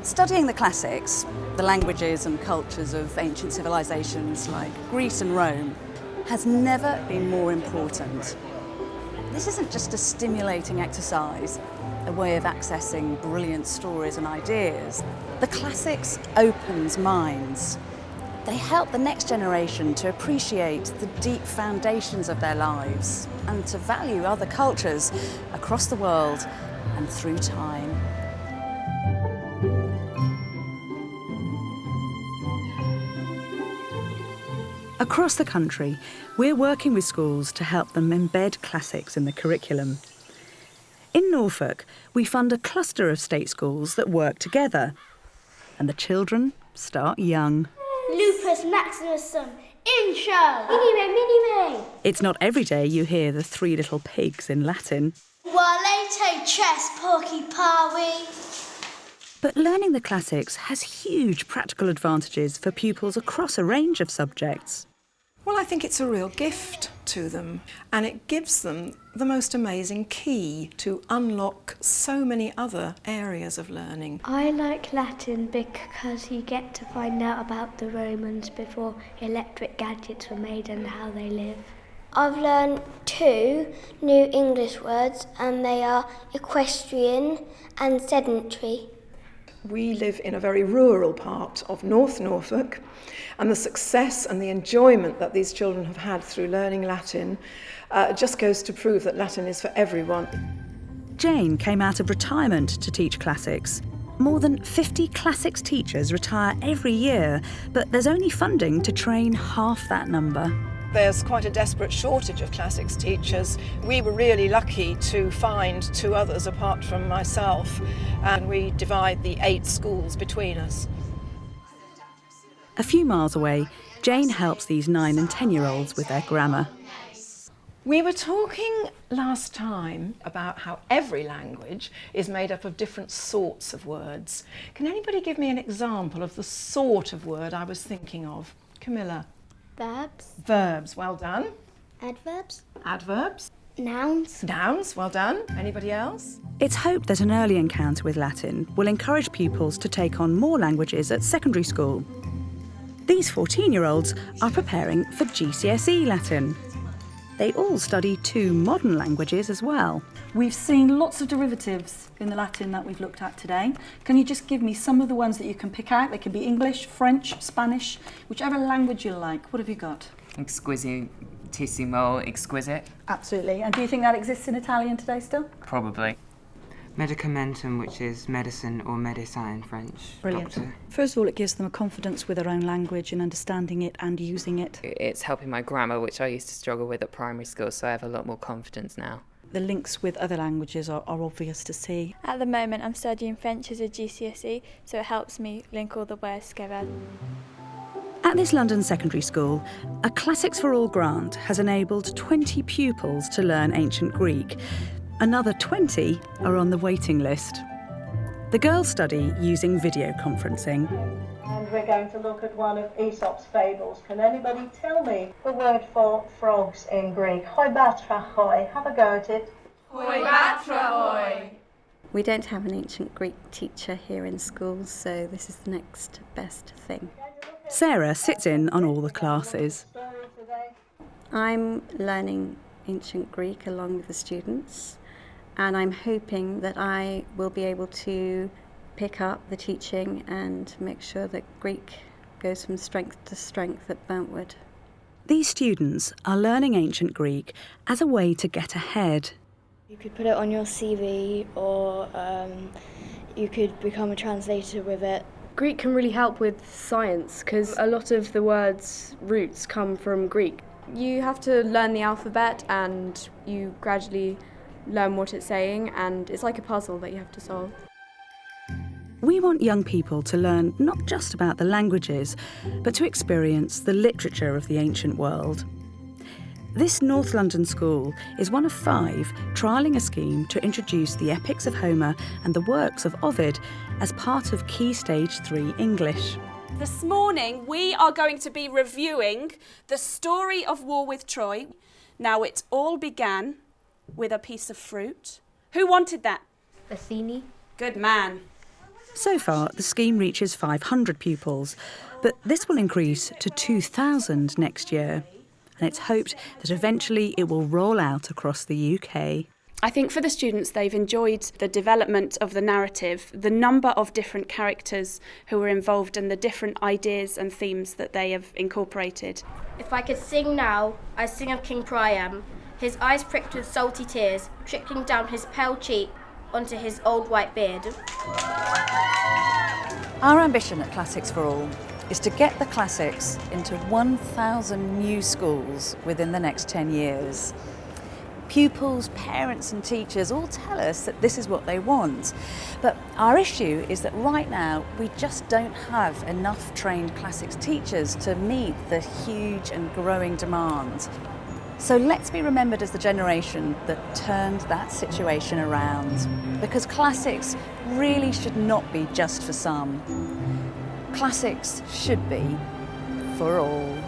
Studying the classics, the languages and cultures of ancient civilizations like Greece and Rome, has never been more important. This isn't just a stimulating exercise, a way of accessing brilliant stories and ideas. The classics opens minds. They help the next generation to appreciate the deep foundations of their lives and to value other cultures across the world and through time. Across the country, we're working with schools to help them embed classics in the curriculum. In Norfolk, we fund a cluster of state schools that work together, and the children start young. Lupus Maximusum, intro! Minime, minime! It's not every day you hear the three little pigs in Latin. Walete chess porky parwy. But learning the classics has huge practical advantages for pupils across a range of subjects. Well, I think it's a real gift to them, and it gives them the most amazing key to unlock so many other areas of learning. I like Latin because you get to find out about the Romans before electric gadgets were made and how they live. I've learned 2 new English words, and they are equestrian and sedentary. We live in a very rural part of North Norfolk, and the success and the enjoyment that these children have had through learning Latin just goes to prove that Latin is for everyone. Jane came out of retirement to teach classics. More than 50 classics teachers retire every year, but there's only funding to train half that number. There's quite a desperate shortage of classics teachers. We were really lucky to find 2 others apart from myself, and we divide the 8 schools between us. A few miles away, Jane helps these 9 and 10-year-olds with their grammar. We were talking last time about how every language is made up of different sorts of words. Can anybody give me an example of the sort of word I was thinking of? Camilla? Verbs. Verbs, well done. Adverbs. Adverbs. Nouns. Nouns, well done. Anybody else? It's hoped that an early encounter with Latin will encourage pupils to take on more languages at secondary school. These 14-year-olds are preparing for GCSE Latin. They all study 2 modern languages as well. We've seen lots of derivatives in the Latin that we've looked at today. Can you just give me some of the ones that you can pick out? They can be English, French, Spanish, whichever language you like. What have you got? Exquisitissimo, exquisite. Absolutely. And do you think that exists in Italian today still? Probably. Medicamentum, which is medicine or médecin in French. Brilliant. Doctor. First of all, it gives them a confidence with their own language and understanding it and using it. It's helping my grammar, which I used to struggle with at primary school, so I have a lot more confidence now. The links with other languages are obvious to see. At the moment, I'm studying French as a GCSE, so it helps me link all the words together. At this London secondary school, a Classics for All grant has enabled 20 pupils to learn ancient Greek. Another 20 are on the waiting list. The girls study using video conferencing. And we're going to look at one of Aesop's fables. Can anybody tell me the word for frogs in Greek? Hoi batra hoi. Have a go at it. Hoi batra hoi. We don't have an ancient Greek teacher here in schools, so this is the next best thing. Sarah sits in on all the classes. I'm learning ancient Greek along with the students, and I'm hoping that I will be able to pick up the teaching and make sure that Greek goes from strength to strength at Burntwood. These students are learning ancient Greek as a way to get ahead. You could put it on your CV, or you could become a translator with it. Greek can really help with science because a lot of the words' roots come from Greek. You have to learn the alphabet and you gradually learn what it's saying, and it's like a puzzle that you have to solve. We want young people to learn not just about the languages, but to experience the literature of the ancient world. This North London school is one of 5 trialling a scheme to introduce the epics of Homer and the works of Ovid as part of Key Stage 3 English. This morning we are going to be reviewing the story of War with Troy. Now, it all began with a piece of fruit. Who wanted that? Athene. Good man. So far, the scheme reaches 500 pupils, but this will increase to 2,000 next year. And it's hoped that eventually it will roll out across the UK. I think for the students, they've enjoyed the development of the narrative, the number of different characters who were involved and the different ideas and themes that they have incorporated. If I could sing now, I'd sing of King Priam, his eyes pricked with salty tears, trickling down his pale cheek onto his old white beard. Our ambition at Classics for All is to get the classics into 1,000 new schools within the next 10 years. Pupils, parents and teachers all tell us that this is what they want. But our issue is that right now we just don't have enough trained classics teachers to meet the huge and growing demand. So let's be remembered as the generation that turned that situation around. Because classics really should not be just for some. Classics should be for all.